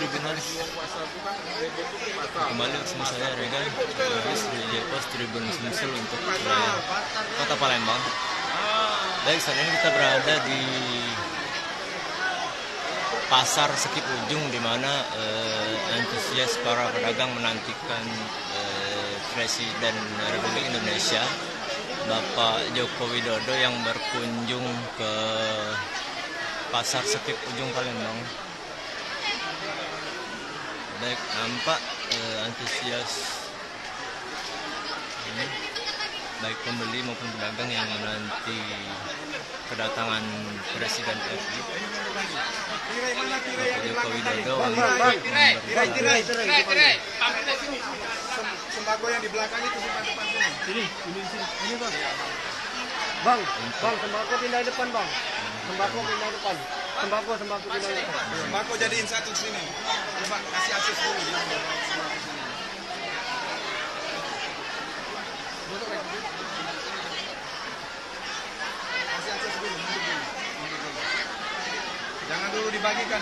Tribunals. Kembali bersama saya Regan, jurnalis di Jepos Tribun Sumsel untuk Kota Palembang. Baik, saat ini kita berada di Pasar Sekip Ujung, di mana antusias para pedagang menantikan Presiden Republik Indonesia Bapak Joko Widodo yang berkunjung ke Pasar Sekip Ujung Palembang. Baik, nampak antusias ini, baik pembeli maupun pedagang yang menanti kedatangan Presiden RI Bapak Joko Widodo untuk sembako yang di belakang itu simpan depan sini. Ini bang. Bang, sembako pindah depan bang. Sembako pindah depan. Sembako pindah depan. Sembako jadiin satu sini. Coba kasih akses dulu. Kasih akses dulu. Jangan dulu dibagikan.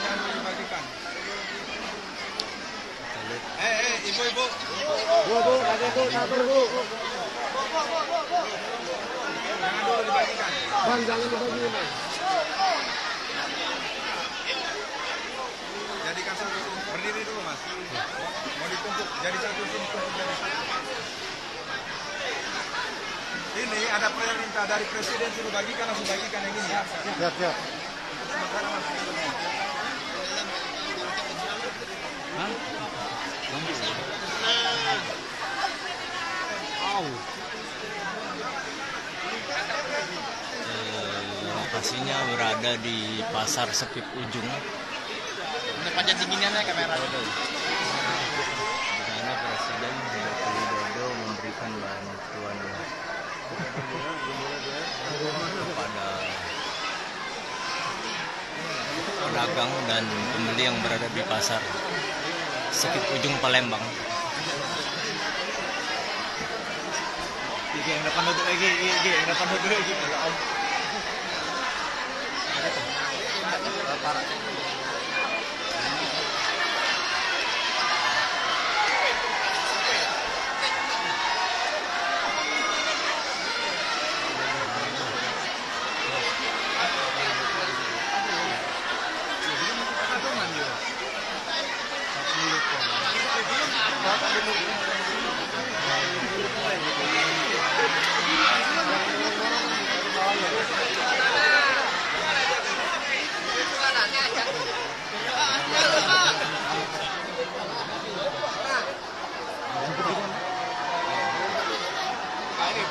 Ibu. Bu, ada bu, sabar bu. Jangan dulu dibagikan. Bang, jangan dibagikan bang. Jadikan satu, berdiri dulu mas. Mau ditumpuk, jadi satu tumpuk jadi satu. Ini ada perintah dari Presiden suruh bagikan, langsung bagikan yang ini ya. Siap. Lokasinya berada di Pasar Sekip Ujung. Panjat dinginnya kamera. Di sana Presiden Joko Widodo memberikan bantuan kepada pedagang dan pembeli yang berada di Pasar Sekip Ujung Palembang. Yang depan duduk lagi.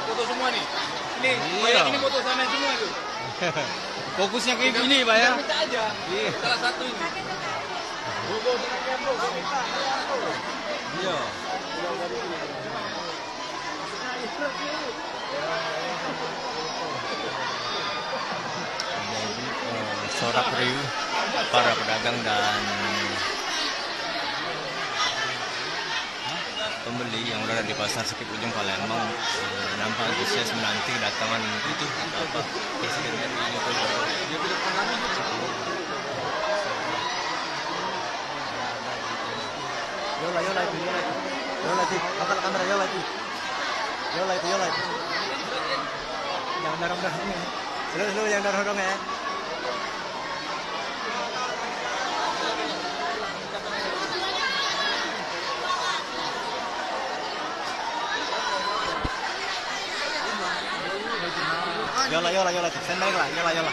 Foto semua nih. Ini foto sama semua itu. Fokusnya ke ini, Pak ya. Minta aja. Salah satu ini. Iya. Sorak riuh para pedagang dan pembeli yang berada di Pasar Sekip Ujung Palembang nampak antusias menanti kedatangan itu Bapak Presiden RI Joko Widodo. Yola itu. Angkat kamera Yola itu. Jangan dorong ini. Slow yang dorong ya. Yola. Sendiri lah, Yola.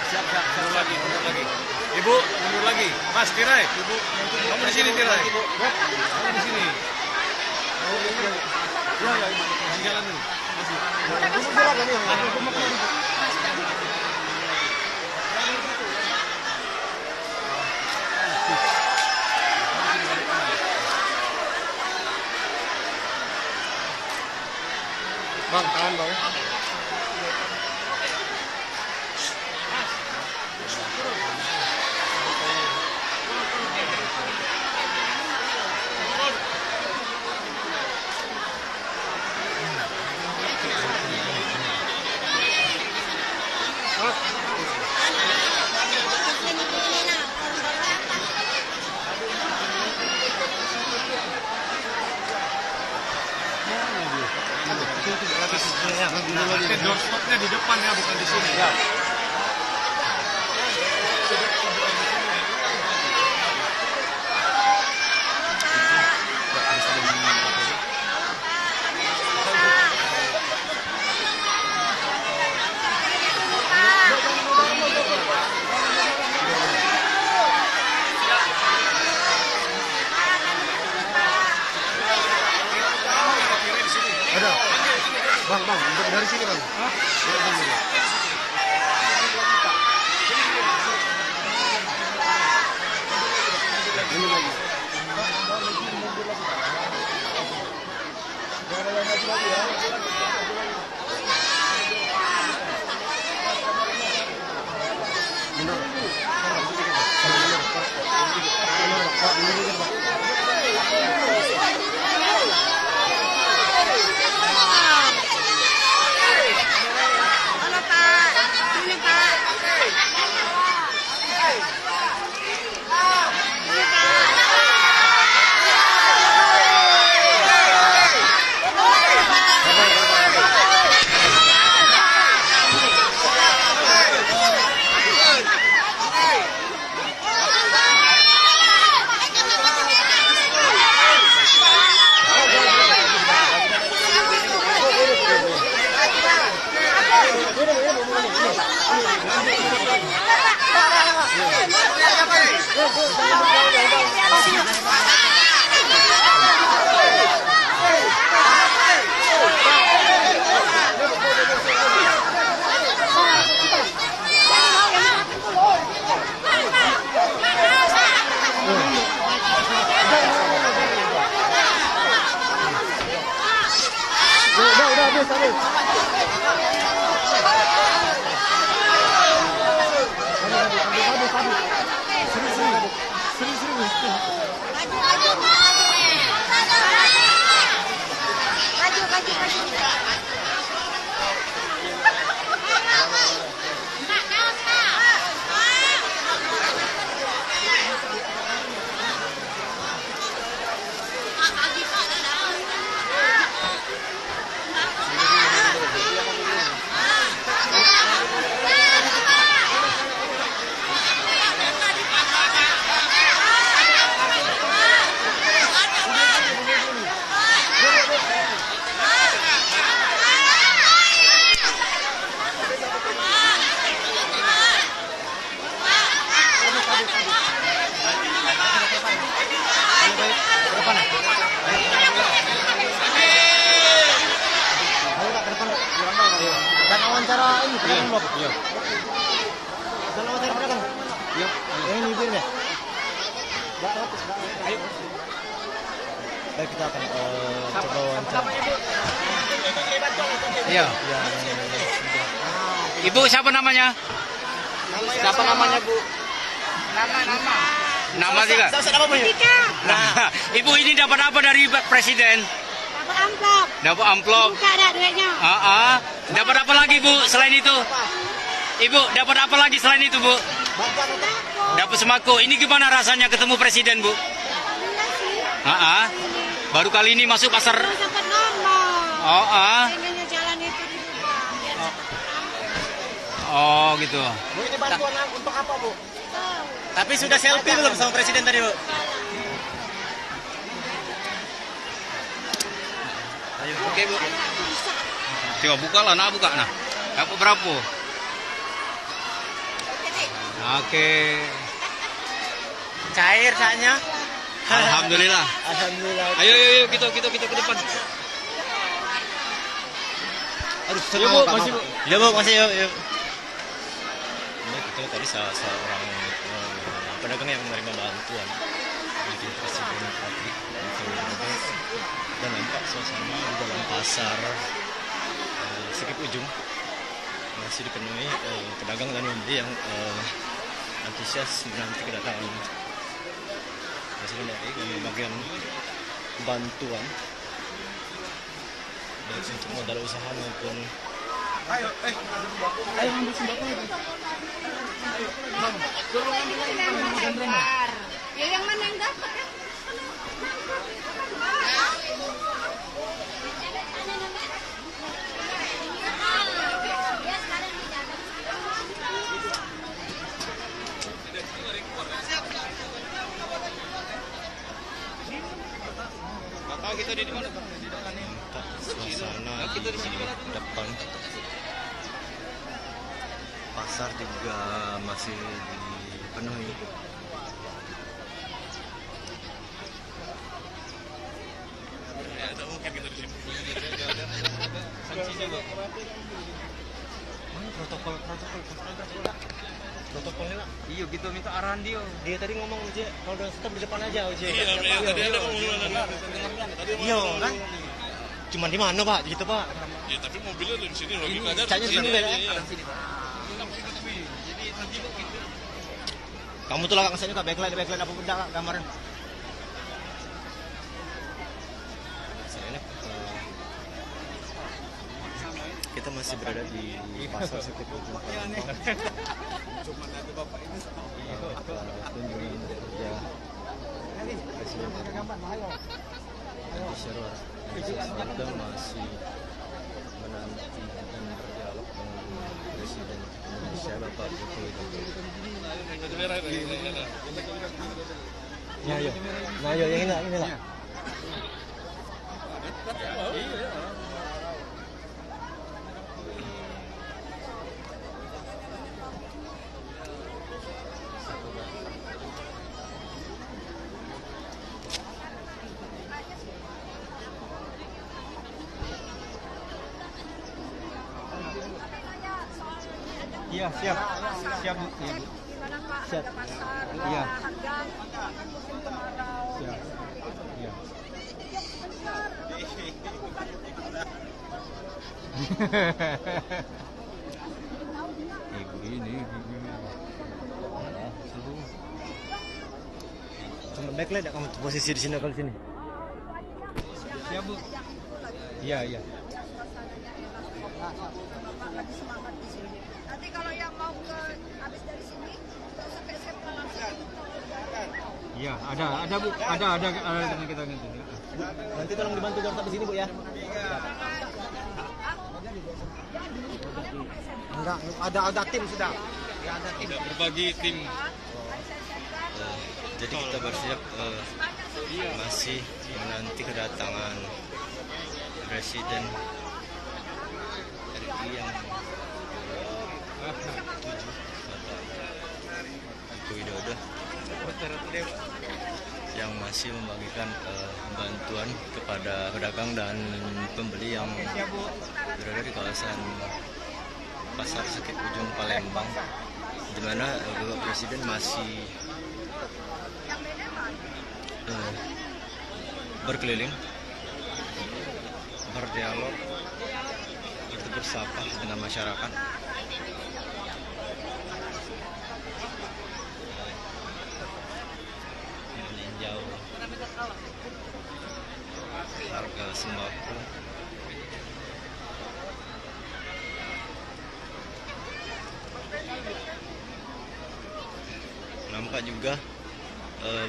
Siap, lagi. Ibu, mundur lagi. Mas, Tirai. Ibu, kamu di sini, Tirai. Kamu di sini. Ya, jalan dulu. Bang, tahan bang. Doorstopnya di depan ya, bukan di sini. Ya. Ada. Bang, dari sini bang. Hah? Ini lagi. Baik, kita akan coba wawancara. Iya. Ibu siapa namanya? Siapa namanya, Bu? Nama juga. Nah, Ibu ini dapat apa dari Presiden? Dapat amplop. Dapat amplop. Buka ada duitnya. Dapat apa lagi, Bu, selain itu? Ibu, dapat apa lagi selain itu, Bu? Dapat sembako. Ini gimana rasanya ketemu Presiden, Bu? Alhamdulillah sih. Baru kali ini masuk pasar. Belum sempat ngomong. Pengennya jalan itu dibuka. Oh, gitu. Bu, ini bantuan untuk apa, Bu? Tahu. Tapi sudah selfie belum sama Presiden tadi, Bu? Ayo, oke, Bu. Coba buka lah, buka. Nah, dapat berapa? Oke. Cair saatnya. Alhamdulillah. Alhamdulillah. Ayo, kita ke depan. Aduh, Iya, Bu, masih, Bu. Ya, Bu, masih yuk. Ini kita tadi seorang pedagang yang menerima bantuan dari Presiden Republik dan nampak suasana di dalam pasar Sikip Ujung masih dipenuhi pedagang dan pembeli yang antusias menanti kedatangan Presiden RI yang membagikan bantuan baik untuk modal usaha maupun Ayo ambil sembako. lempar. Ya yang mana yang dapat kan? Tahu kita di mana? Suasana di depan pasar juga masih dipenuhi. Ada mungkin kita di sini. Mana protokolnya lah. Iya gitu minta arahan dia. Dia tadi ngomong aja kalau udah stop di depan aja aja. Tadi ada ngomong. Iya kan? Cuman di mana Pak? Gitu Pak. Ya tapi mobilnya di sini logikanya. Canya sini kan? Kamu tuh lah ngasihnya ke backlight apa benda gambaran. Kita masih berada di pasar Sekip Ujung Palembang. Kunjungan kerja Presiden Andi Syarwar Sada masih menanti dan berdialog dengan Presiden Indonesia Bapak Joko Widodo. Ya, nah yo yang ini lah. Iya, siap. Siap, Bu. Iya, Bu. Gimana Pak? Siap. Harga pasar, Iya. harga kan musim kemarau. Siap. Iya. Begini. Cuma backlight ya kamu posisi di sini kalau sini. Siap, Bu. Iya, iya. Bapak lagi semangat di sini. Nanti kalau yang mau ke habis dari sini sampai SMK langsung. Iya, ada Bu. Ada dengan kita nanti. Nanti tolong dibantu dorong di sini Bu ya. Enggak, ada tim sudah. Ya, ada tim. Berbagi tim. Jadi kita bersiap masih menanti kedatangan Presiden RI yang Joko Widodo yang masih membagikan bantuan kepada pedagang dan pembeli yang berada di kawasan Pasar Sekip Ujung Palembang, di mana Bapak Presiden masih berkeliling, berdialog, bersapa dengan masyarakat. Meninjau harga sembako. Nampak juga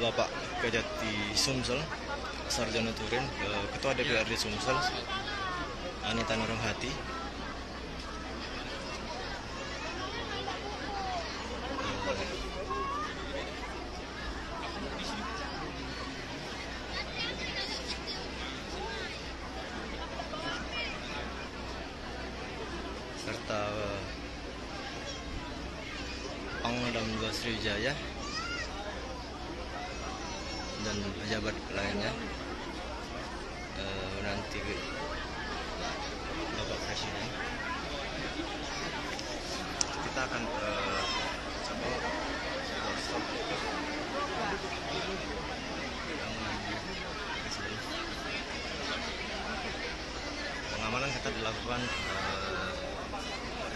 Bapak Kejati Sumsel, Sarjana Turin, Ketua DPRD Sumsel, Anita Nurhati, serta Pangdam 2 Sriwijaya dan pejabat lainnya nanti Bapak Presiden. Kita akan coba stop pengamanan kita dilakukan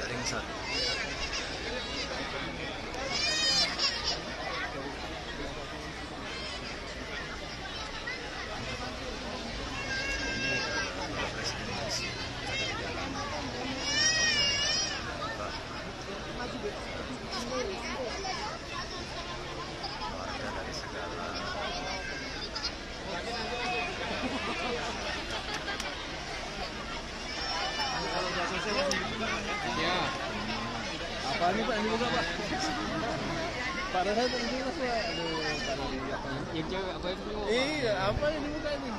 dari ring 1. Pak, dibuka Pak. Pak Rasa itu jelas Pak. Aduh, Pak Rasa. Yang cewek apa itu? Iya, apa yang dibuka ini?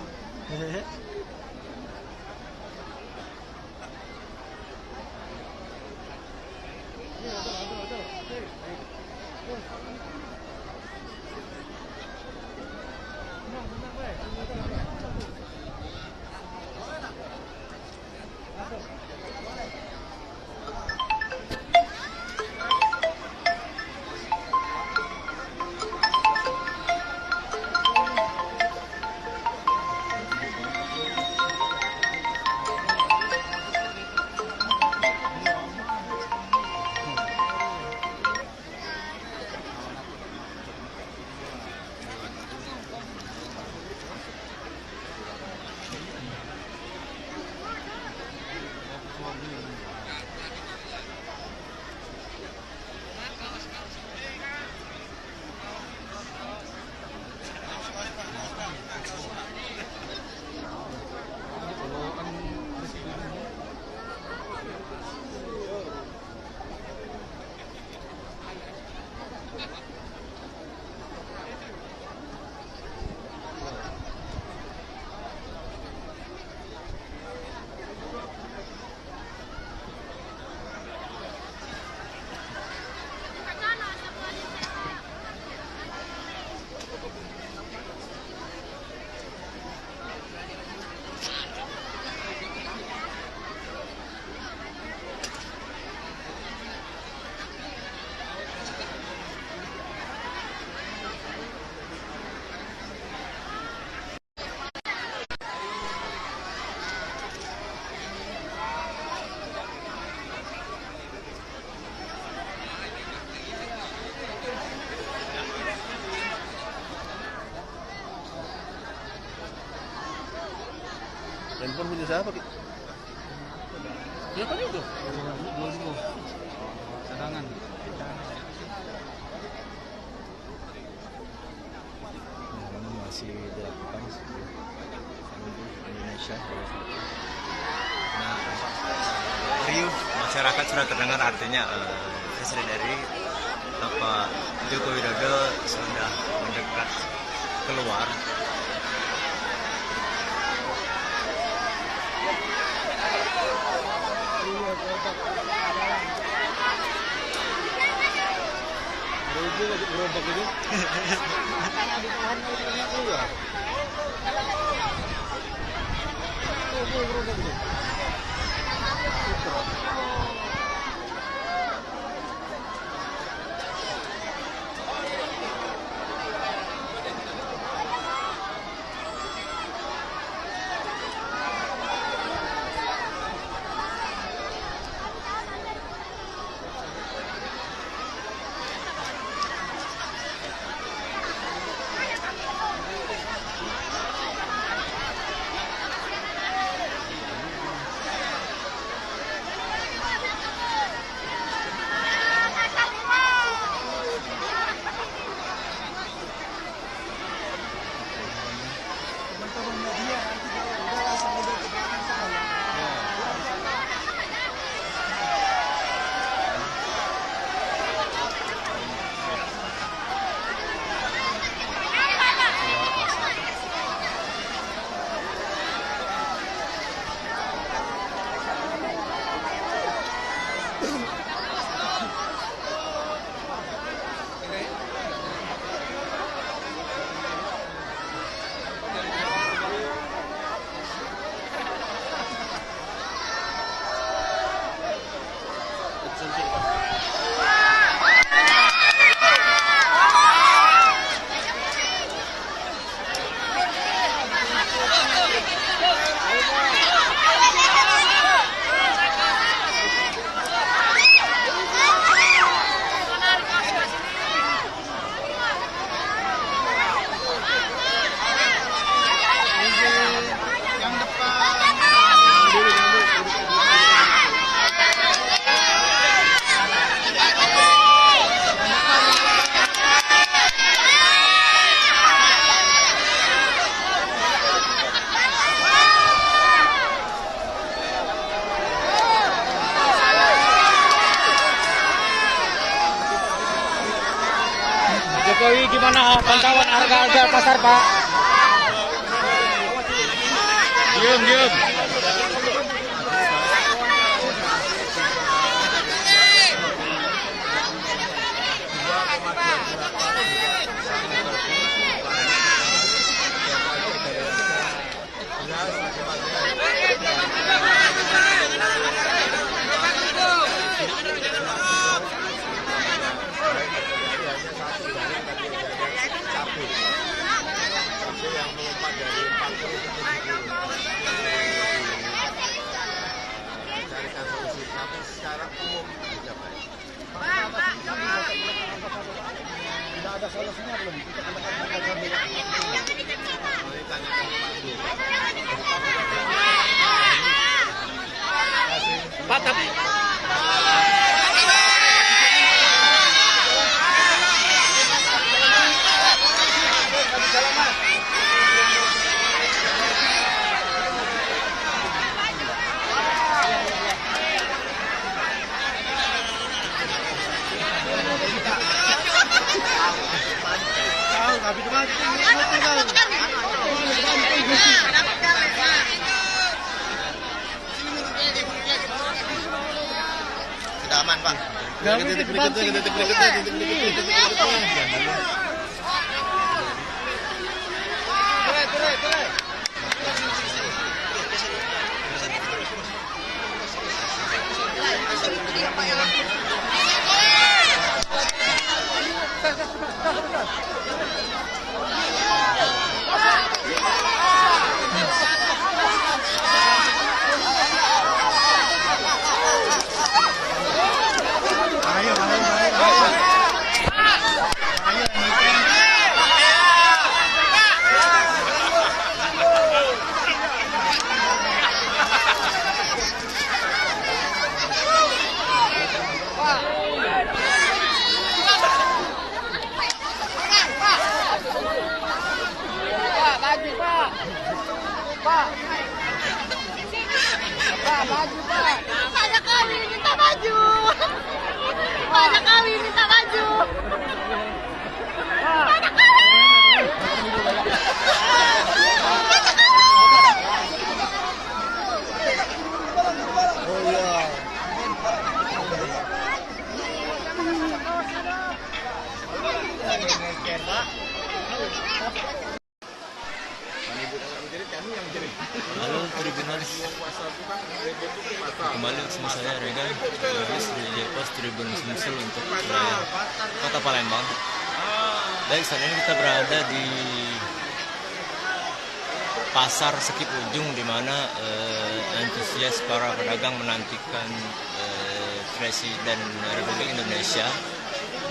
Handphone punya siapa, Ki? Ya kan itu? 2000. Cadangan. Ini masih dilakukan Indonesia. Nah, riuh masyarakat sudah terdengar, artinya Presiden dari Bapak Joko Widodo sudah mendekat keluar. Gerobak itu. Gerobak itu. Jokowi gimana pantauan harga-harga pasar, Pak? Diam. Ada solusinya belum? Pak, tapi Sudah aman, Pak. Titik berikutnya. Halo Tribunalis, kembali bersama saya Regan, jurnalis dari Pos Tribun Sumsel untuk Kota Palembang. Baik, saat ini kita berada di Pasar Sekip Ujung, di mana antusias para pedagang menantikan Presiden Republik Indonesia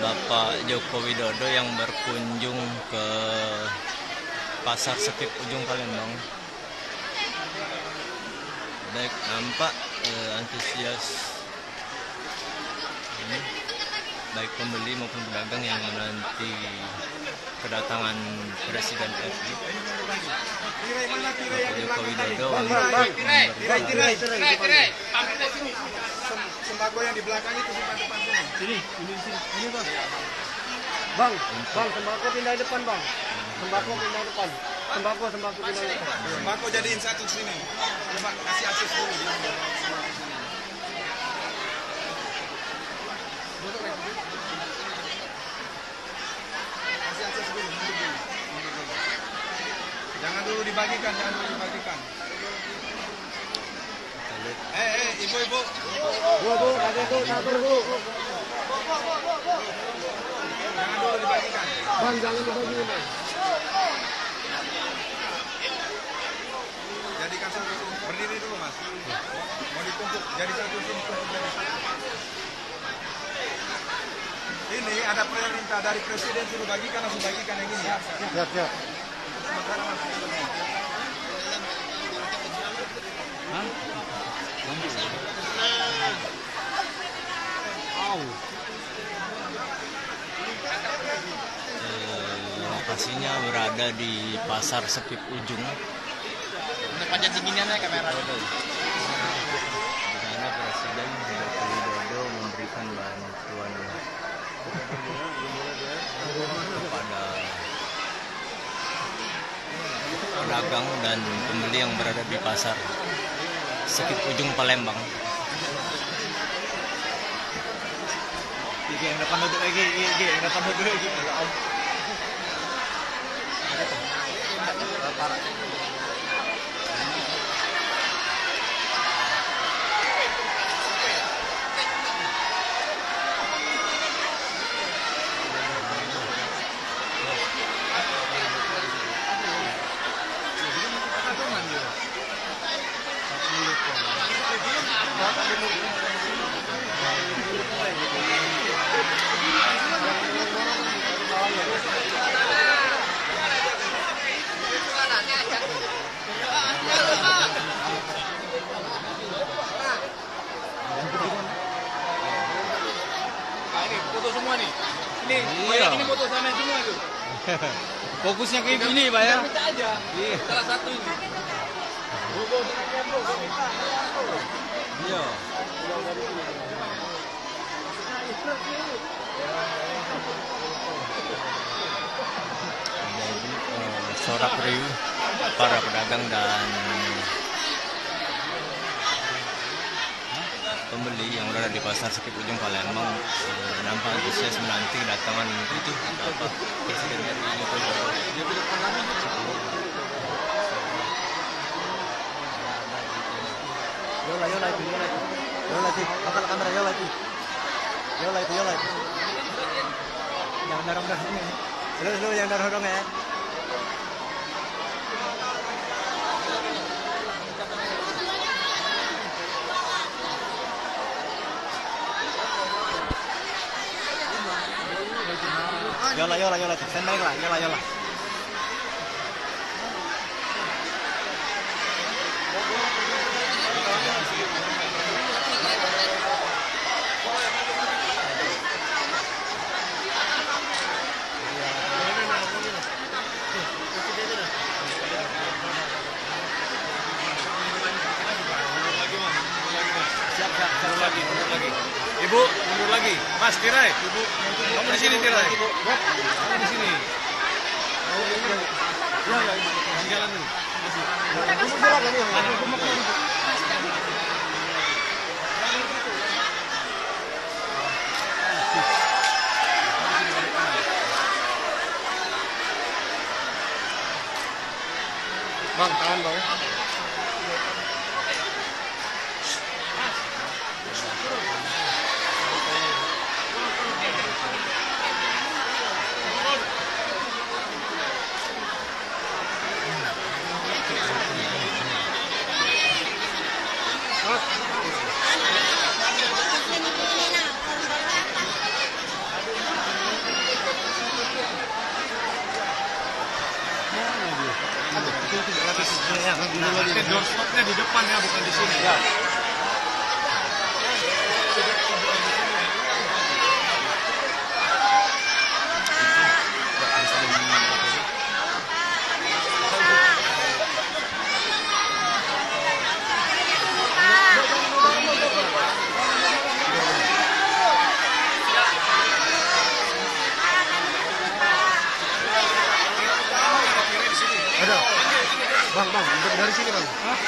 Bapak Joko Widodo yang berkunjung ke Pasar Sekip Ujung Palembang. Baik, nampak antusias ini, baik pembeli maupun pedagang yang menanti kedatangan Presiden RI Bapak Joko Widodo untuk Sembako yang di belakang itu simpan depan sini. Ini bang. Bang, sembako pindah depan bang. Sembako pindah depan. Sembako pindah depan. Sembako jadiin satu sini. Coba kasih akses dulu. Kasih akses dulu. Jangan dulu dibagikan. Ibu. Bu, ada tuh, sabar bu. Jangan dulu dibagikan. Bang, jangan dibagikan bang. Jadikan satu, berdiri dulu mas. Mau ditumpuk, jadi satu sini. Ini ada perintah dari Presiden suruh bagikan, langsung bagikan yang ini ya. Siap. lokasinya berada di Pasar Sekip Ujung. Panjat seginian ya kamera. Di sana Presiden Joko Widodo memberikan bantuan kepada pedagang dan pembeli yang berada di pasar Sekip Ujung Palembang. Yang depan duduk lagi, yang depan duduk lagi. Foto semua nih. Ini foto sama semua tuh. Fokusnya ke ini, Pak ya. Minta aja. Salah satu ini. Iya. Sorak review para pedagang dan pembeli yang berada di pasar Sekip Ujung Palembang nampak antusias menanti kedatangan itu apa Presiden RI Joko Widodo. Yola itu, angkat kamera Yola itu. Jangan dorong ini. Slow yang dorong ya. Yola, standby lah, Yola. Siap lagi. Ibu, mundur lagi. Mas, Tirai. Ibu, kamu di sini, Tirai. Kamu di sini. Ya, jalan dulu. Bang, tangan bang. Doorstopnya di depan ya, bukan di sini. Ya. Ada. Bang, dari sini bang. Hah?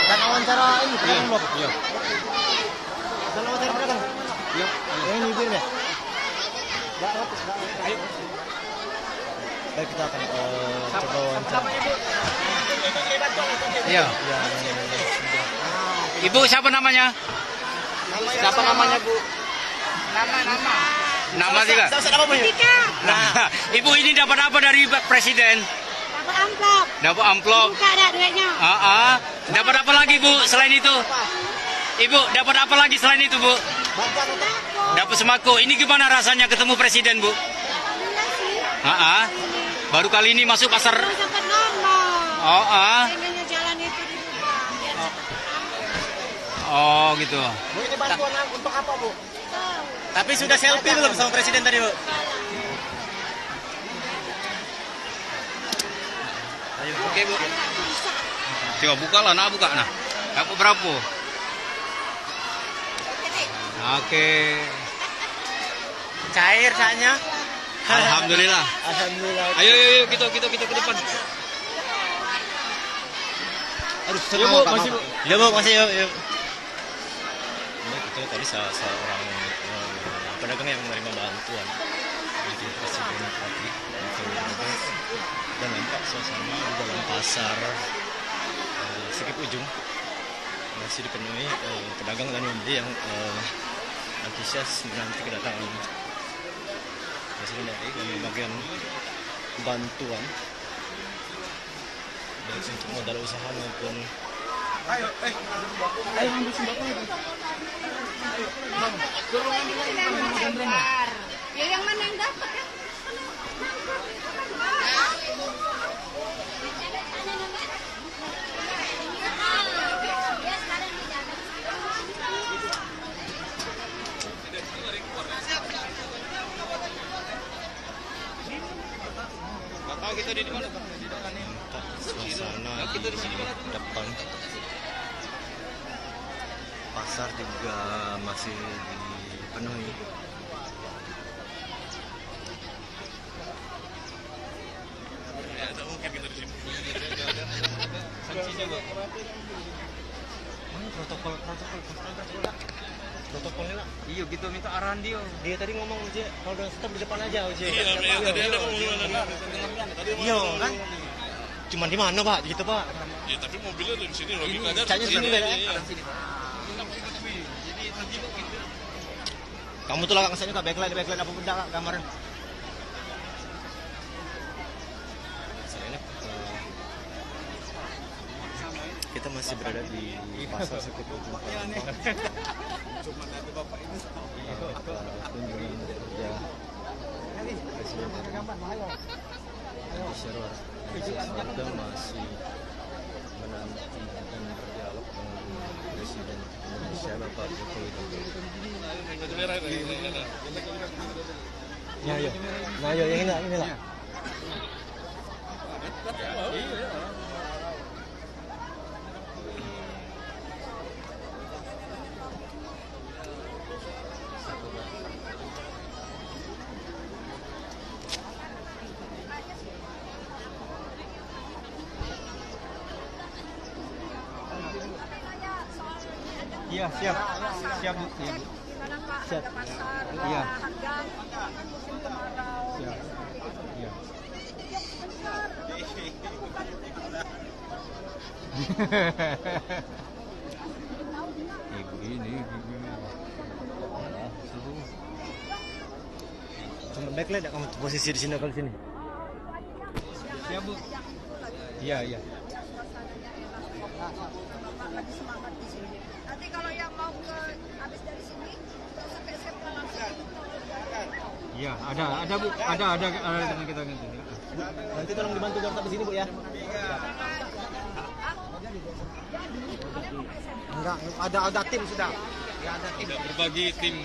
Dan wawancara ini pedagang blok. Iya. Dan wawancara pedagang. Iya. Ini bir ya. Ayo. Baik, kita akan coba wawancara. Iya. Ibu siapa namanya? Siapa namanya, Bu? Nama juga. Nama Bu. Nah, Ibu ini dapat apa dari Presiden? Dapat amplop. Dapat amplop. Buka ada duitnya. Dapat apa lagi Bu selain itu? Ibu dapat apa lagi selain itu Bu? Dapat sembako. Ini gimana rasanya ketemu Presiden Bu? Alhamdulillah sih. Baru kali ini masuk pasar. Belum sempat ngomong. Pengennya jalan itu dibuka. Oh gitu. Bu, ini bantuan untuk apa, Bu? Tahu. Tapi sudah selfie belum sama Presiden tadi, Bu? Oke Bu. Coba buka lah, buka nah. Dapat berapa? Oke. Cair saatnya. Alhamdulillah. Alhamdulillah. Ayo kita ke depan. Aduh, Iya Bu, masih Bu. Ya, Bu, masih yuk. Itu tadi seorang pedagang yang menerima bantuan dari Presiden Republik dan nampak suasana di dalam pasar Sekip Ujung masih dipenuhi pedagang dan pembeli yang antusias menanti kedatangan Presiden RI dan pembagian bantuan baik untuk modal usaha maupun Ayo ambil sembako itu. Ya yang mana yang dapat ya? Kita di mana? suasana di depan pasar juga masih dipenuhi. Protokolnya lah. Iya gitu minta arahan dia. Dia tadi ngomong aja kalau udah stop di depan aja aja. Iya, tadi ada ngomong Iya kan? Cuman di mana Pak? Gitu Pak. Ya tapi mobilnya dari sini logikanya. Canya sini kan? Kamu tuh lah kesana Kak, backline apa benda Kak gambaran. Kita masih berada di pasar Sekip Ujung Palembang. Cuma nanti Bapak ini. Kunjungan kerja Presiden Indonesia masih menanti dan berdialog dengan Presiden Indonesia Bapak Joko Widodo. Nah, yang ini lah. Iya, siap Bu. Iya. Gimana Pak? Siap. Harga pasar, Iya. harga kan musim kemarau. Siap. Iya. Ini. Cuma backlight ya kamu posisi di sini kalau sini. Siap Bu. Iya, iya. Bapak lagi semangat di sini. Nanti kalau yang mau ke habis dari sini terus sampai SMK langsung. Iya, ada Bu, ada dengan kita nanti. Nanti tolong dibantu garap di sini Bu ya. Enggak, ada tim sudah. Ya ada tim. Berbagi tim.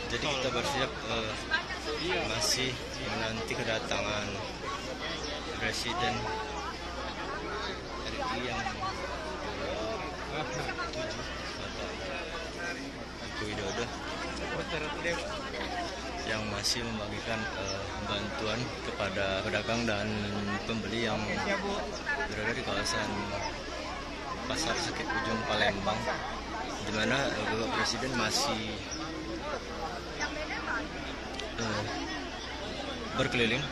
Jadi kita bersiap masih menanti kedatangan Presiden RI yang Joko Widodo yang masih membagikan bantuan kepada pedagang dan pembeli yang berada di kawasan Pasar Sekip Ujung Palembang, di mana Bapak Presiden masih berkeliling,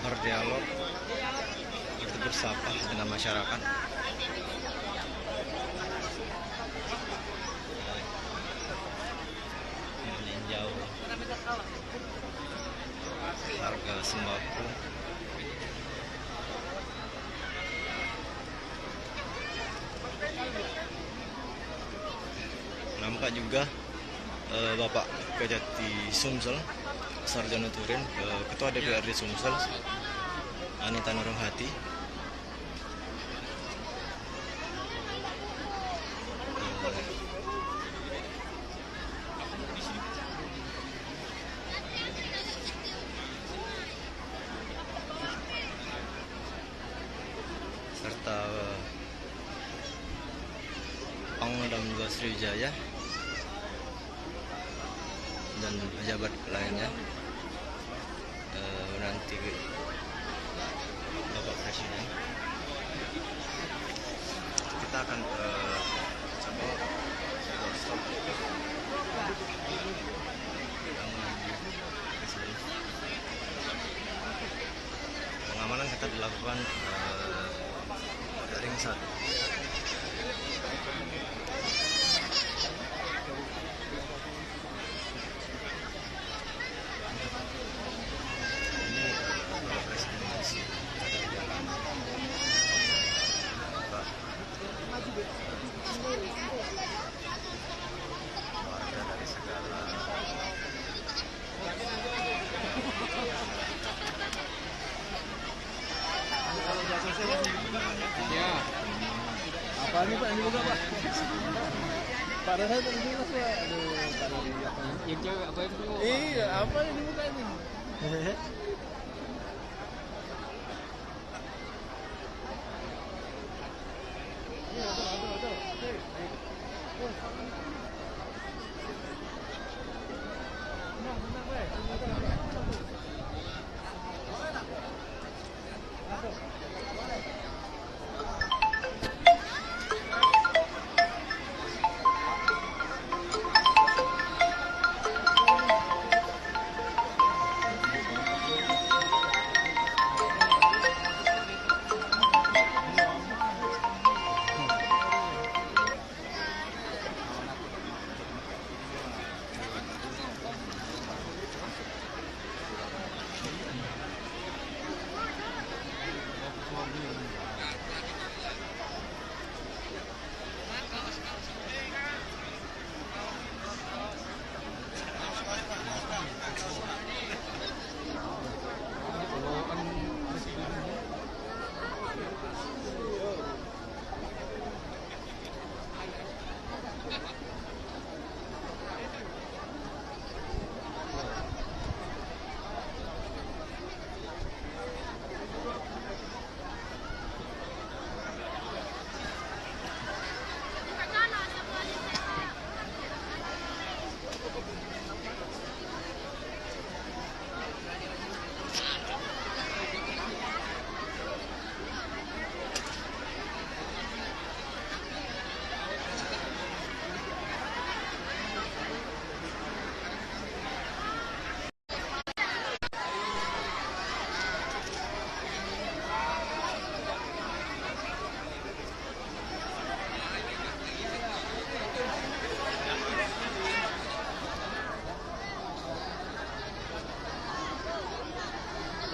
berdialog, bersapa dengan masyarakat. Meninjau harga sembako. Nampak juga Bapak Kejati Sumsel, Sarjana Turin, Ketua DPRD Sumsel, Anita Nurhati, serta Pangdam 2 Sriwijaya dan pejabat lainnya menanti Bapak Presiden. Kita akan coba stop pengamanan kita dilakukan ring 1. Ya. Apa ini Pak? Ini juga Pak. Pak Rasa itu jelas Pak. Aduh, Pak Rasa. Yang cewek apa itu? Iya, apa ini buka ini?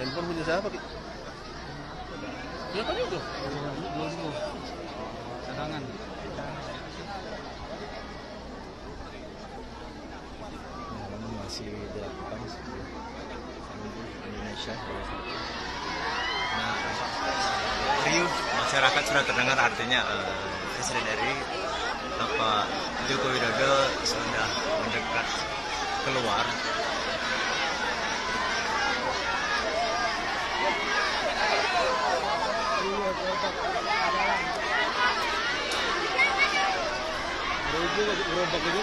Handphone punya siapa? Ya kan itu. Cadangan. Masih dilakukan Indonesia salah satu. Nah, riuh masyarakat sudah terdengar, artinya Presiden RI Bapak Joko Widodo sudah mendekat keluar. Gerobak itu.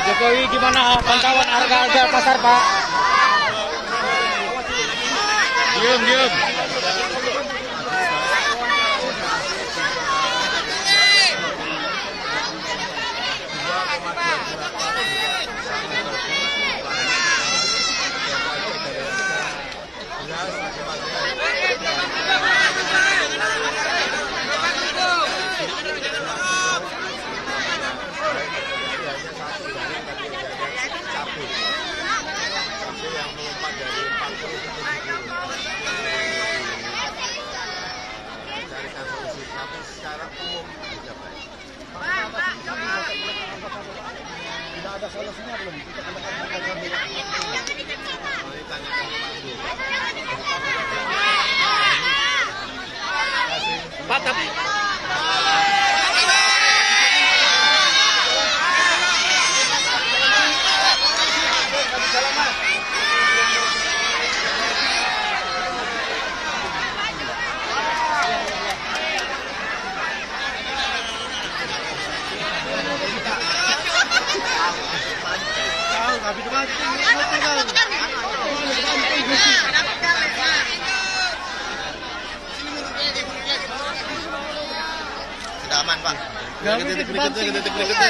Jokowi gimana pantauan harga-harga pasar, Pak? Diam. Tidak ada solusinya belum? Pak, tapi Sudah aman, Pak. Titik berikutnya.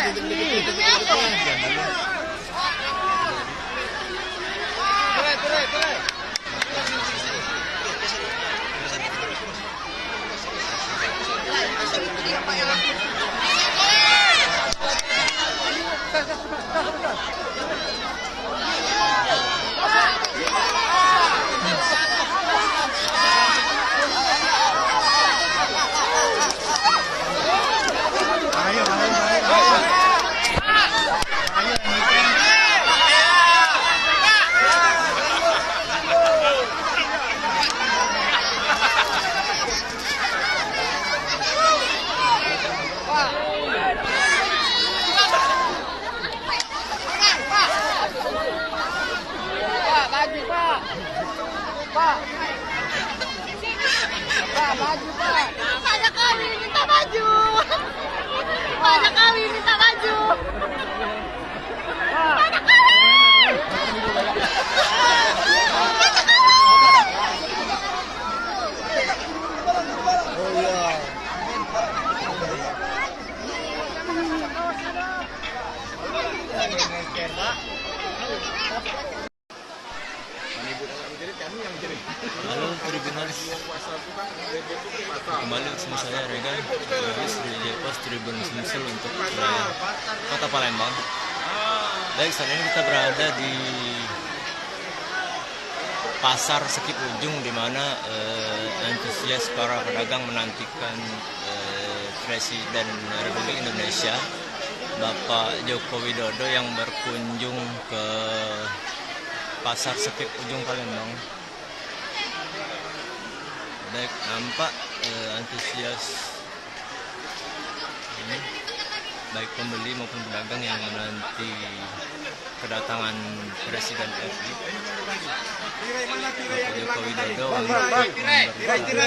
Ayo. Pak. Pak, maju Pak. Banyak kali minta maju. Banyak kali minta maju. Banyak kali. Oh iya. Halo Tribunaris, kembali bersama saya Regan, jurnalis di Pos Tribun Sumsel untuk wilayah Kota Palembang. Baik, saat ini kita berada di Pasar Sekip Ujung, di mana antusias para pedagang menantikan Presiden Republik Indonesia Bapak Joko Widodo yang berkunjung ke Pasar Sekip Ujung Palembang. Baik, nampak antusias ini, baik pembeli maupun pedagang yang menanti kedatangan Presiden RI Bapak Joko Widodo untuk Tirai.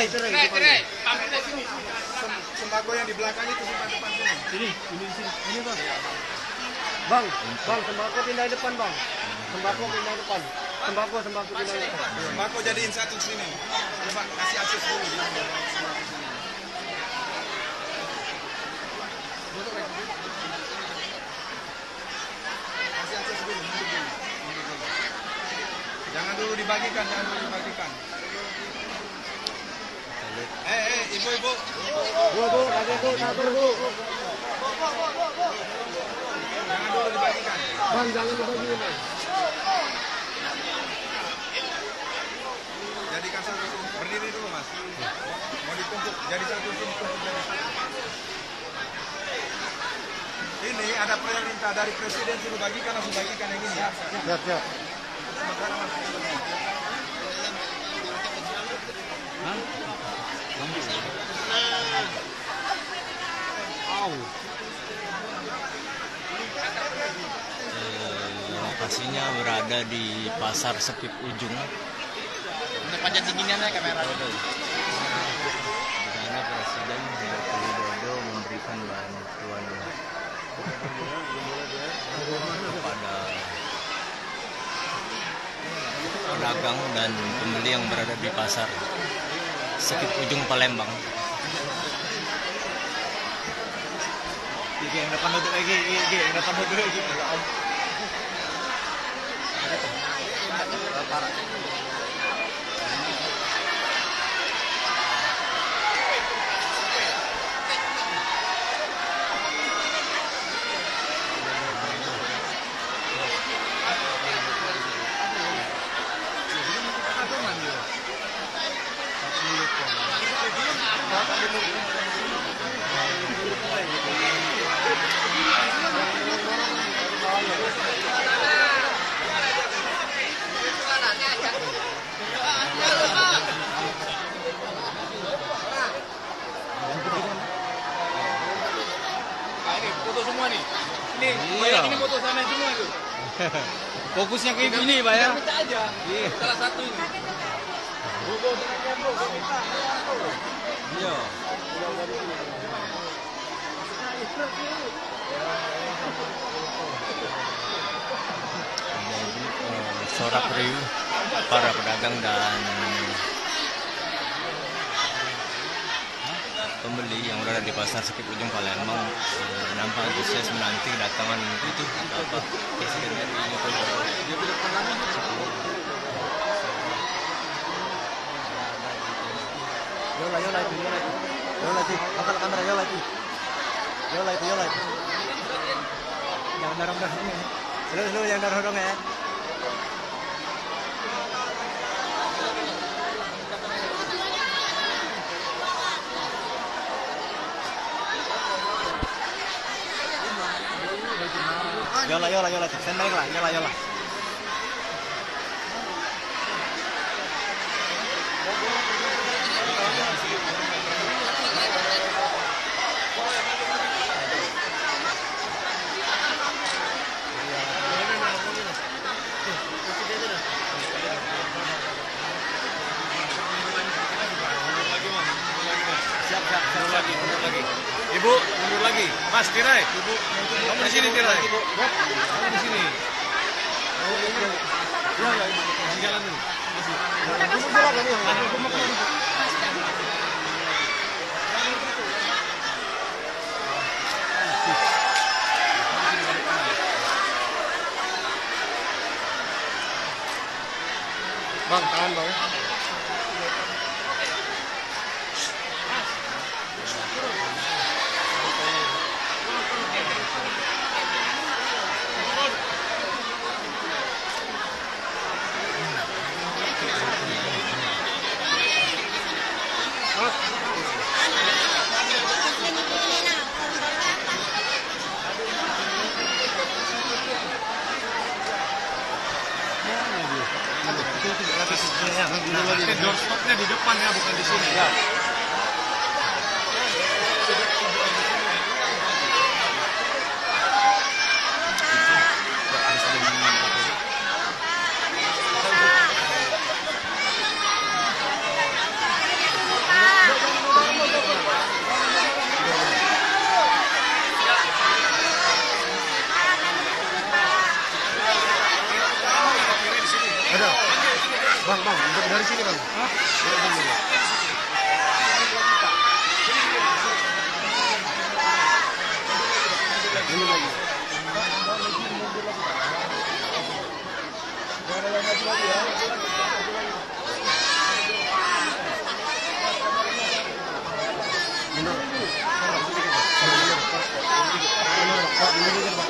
Sembako yang di belakang itu simpan depan sini. Ini Bang. Bang, sembako pindah depan Bang. Sembako pindah depan. Sembako pindah depan. Sembako jadiin satu sini. Coba kasih akses dulu. Kasih akses dulu. Jangan dulu dibagikan. Ibu. Bu, ada Bu, satu Bu. Jangan dulu dibagikan. Bang, jangan dibagikan, Bang. Jadikan satu, berdiri dulu Mas. Mau ditumpuk, jadi satu sini, tumpuk jadi satu. Ini ada perintah dari Presiden suruh bagikan, langsung bagikan yang ini ya. Siap. Sementara Mas. Lokasinya berada di Pasar Sekip Ujung. Untuk panjat tingginya nih kamera. Di sana Presiden Joko Widodo memberikan bantuan kepada pedagang dan pembeli yang berada di Pasar Sekip Ujung Palembang. Yang depan duduk lagi. Foto semua nih. Ini foto sama semua itu. Fokusnya kayak gini, Pak ya. Minta aja. Iya. Salah satu ini. Iya. Jadi sorak riuh para pedagang dan pembeli yang berada di Pasar Sekip Ujung Palembang nampak antusias menanti kedatangan itu Bapak Presiden RI Joko Widodo. Yola itu. Angkat kamera Yola itu. Jangan dorong-dorong ini. Slow yang dorong-dorong ya. Yola. Stand baik lah, Yola. Ibu, mundur lagi. Mas, Tirai. Ibu, kamu di sini, Tirai. Kamu di sini. Ya, masih jalan dulu. Bang, tahan bang. Doorstopnya di depan ya, bukan di sini. Ya. Ada. Bang, dari sini bang. Hah? Ini lagi. Halo Pak, sini Pak.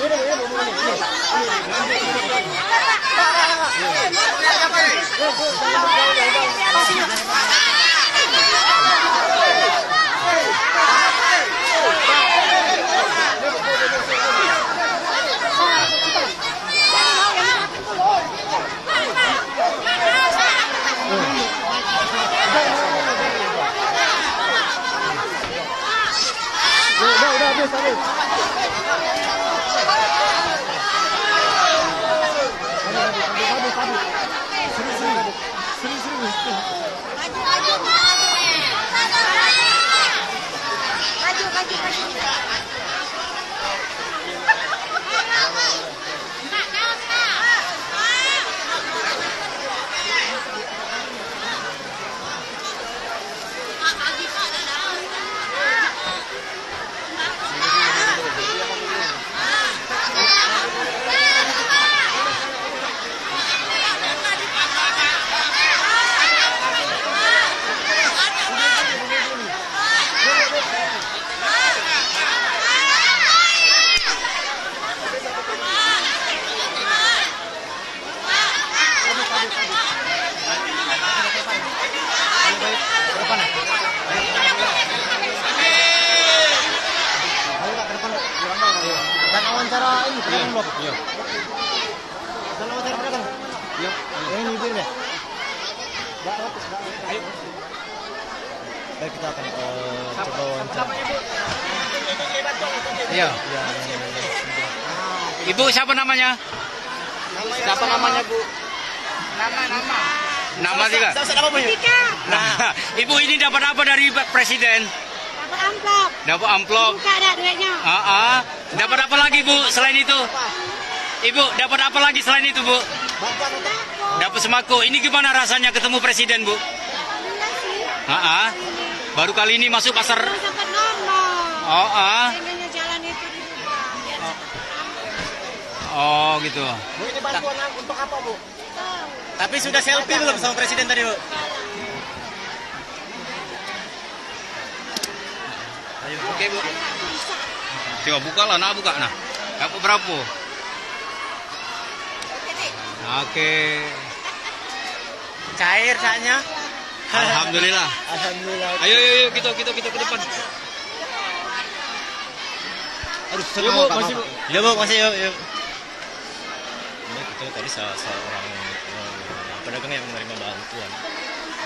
Udah habis. Dan wawancara ini pedagang blok. Iya. Dan wawancara pedagang. Iya. Ini bibir deh. Ayo. Baik, kita akan coba wawancara. Iya. Ibu siapa namanya? Siapa namanya, Bu? Nama juga. Nama Bu. Nah, Ibu ini dapat apa dari Presiden? Dapat amplop. Dapat amplop. Buka ada duitnya. Dapat apa lagi Bu selain itu? Ibu dapat apa lagi selain itu Bu? Dapat sembako. Ini gimana rasanya ketemu Presiden Bu? Alhamdulillah sih. Baru kali ini masuk pasar. Belum sempat ngomong. Pengennya jalan itu dibuka. Biar cepat aman. Oh gitu. Bu, ini bantuan untuk apa, Bu? Tahu. Tapi sudah selfie belum sama Presiden tadi, Bu? Ayo, oke, Bu. Coba buka lah, buka. Nah, dapat berapa? Oke. Cair saatnya. Alhamdulillah. Alhamdulillah. Ayo kita ke depan. Aduh, Yuk bu, masih bu. Ya bu, masih yuk. Ini kita tadi seorang pedagang yang menerima bantuan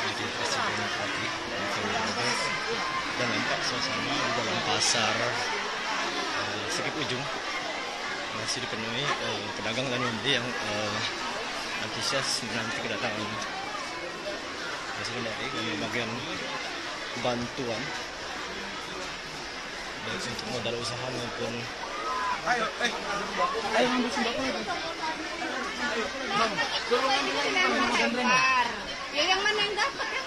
dari Presiden Republik dan nampak suasana di dalam pasar Sekip Ujung masih dipenuhi pedagang dan pembeli yang antusias menanti kedatangan Presiden dari pembagian bantuan baik untuk modal usaha maupun Ayo ambil sembako itu. Ya yang mana yang dapat ya?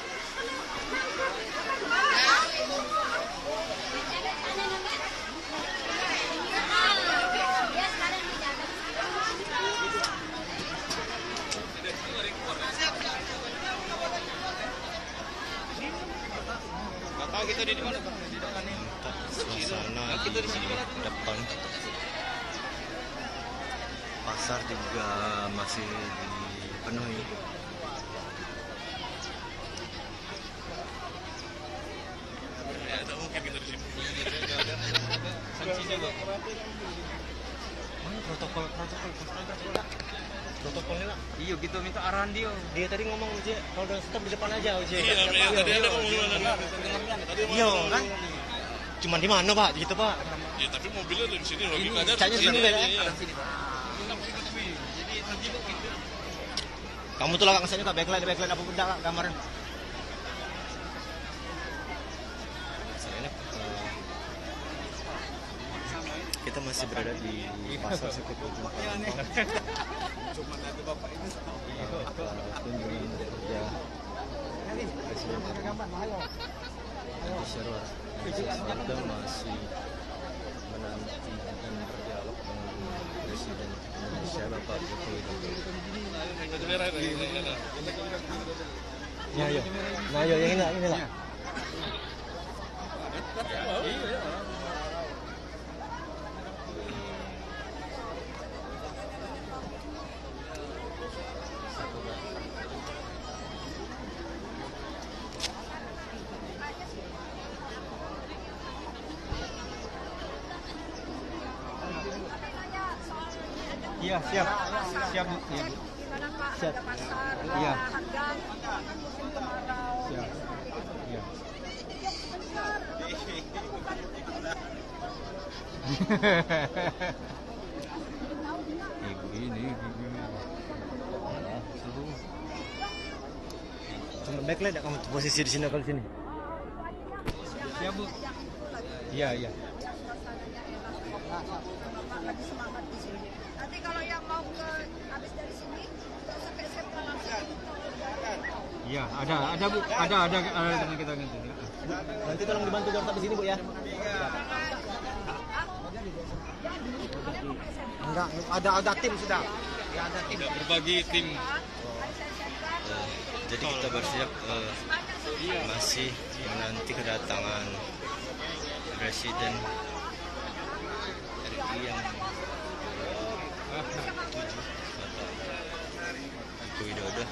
Tahu kita di mana? suasana di depan pasar juga masih dipenuhi. Mana protokolnya lah. Iya gitu minta arahan dia. Dia tadi ngomong Uji, kalau udah stop di depan aja Uji. Tadi ada ngomong gimana? Iya kan? Cuman di mana Pak? Gitu Pak. Ya tapi mobilnya di sini logikanya. Canya sini kan ya? Kamu tuh lah kesannya tak backlight apa benda Kak, gambaran. Kita masih berada di pasar Sekip Ujung Palembang. Cuma nanti bapak ini. Kunjungan kerja Presiden Syarwar warga masih menanti dan berdialog dengan Presiden Indonesia Bapak Joko Widodo. Ya, ya. Nah, ya yang ini lah. Iya, siap. Siap, Bu. Iya, Bu. Gimana Pak? Siap. Harga pasar, Iya. harga kan musim kemarau. Siap. Iya. Ibu ini. Cuma backlight ya kamu posisi di sini kalau sini. Siap, Bu. Iya, iya. Bapak lagi semangat di sini. Nanti kalau yang mau ke habis dari sini terus sampai SMK langsung. Iya, ada Bu. Ada dengan kita nanti. Nanti tolong dibantu dorong di sini Bu ya. Enggak, ada tim sudah. Ya ada tim. Berbagi tim. Jadi kita bersiap masih menanti kedatangan Presiden RI yang Joko Widodo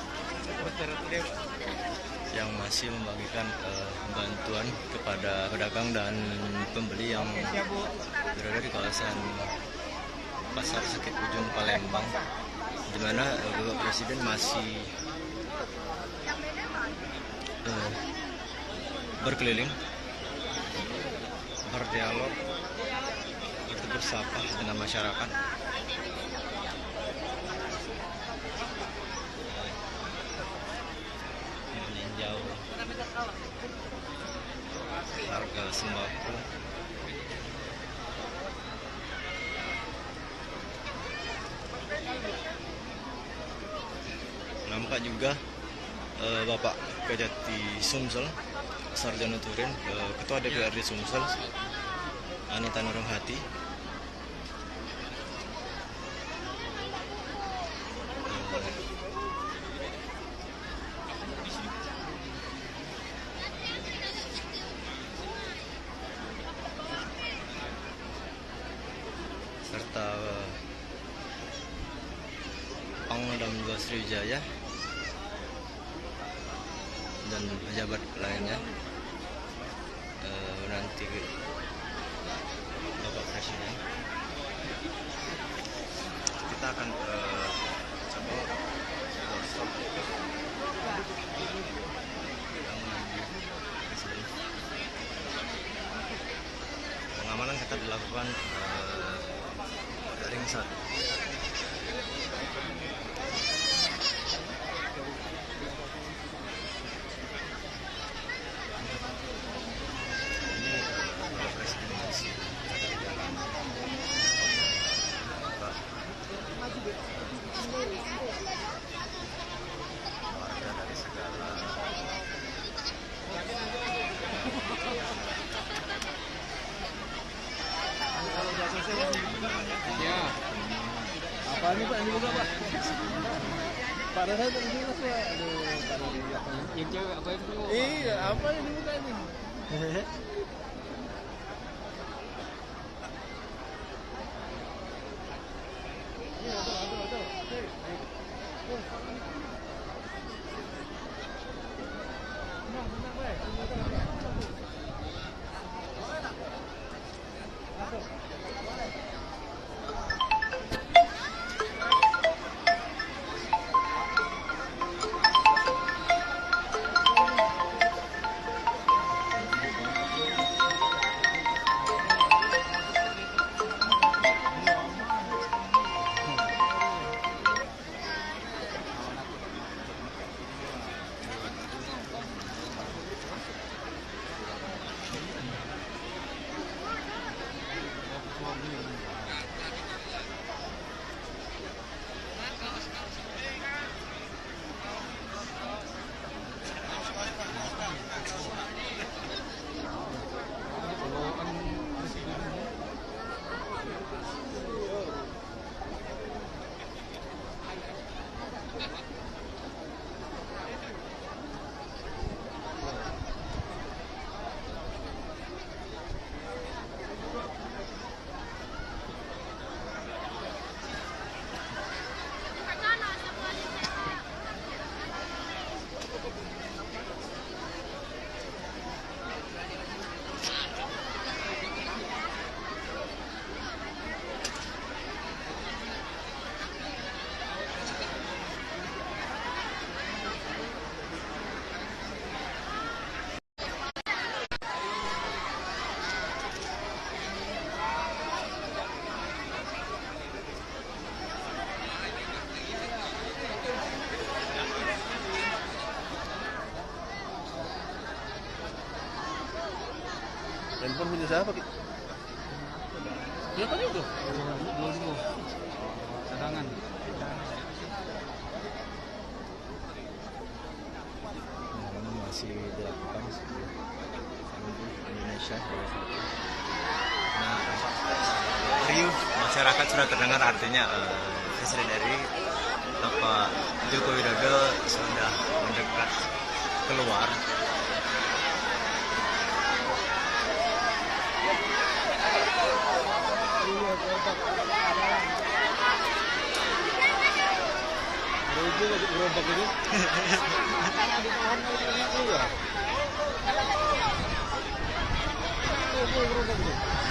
yang masih membagikan bantuan kepada pedagang dan pembeli yang berada di kawasan pasar Sekip Ujung Palembang, di mana Bapak Presiden masih berkeliling, berdialog, bersapa dengan masyarakat. Meninjau harga sembako. Nampak juga Bapak Kejati Sumsel, Sarjana Turin, Ketua DPRD Sumsel, Anita Nurhati, serta Pangdam 2 Sriwijaya dan pejabat lainnya menanti Bapak Presiden. Kita akan coba doorstop pengamanan ketat dilakukan ring 1. Warga dari segala Ya. Apa ini Pak? Ini buka Pak. Pak Rasa tak jelas Pak. Aduh, taruh di belakang. Yang cewek apa itu? Iya, apa yang dibuka ini? Handphone punya siapa Ki? Ya kan itu. 2000. Cadangan. Ini masih dilakukan Indonesia. Nah, riuh masyarakat sudah terdengar, artinya Presiden RI Bapak Joko Widodo sudah mendekat keluar. Gerobak ini. Makanya ditahan oleh itu ya. Gerobak ini.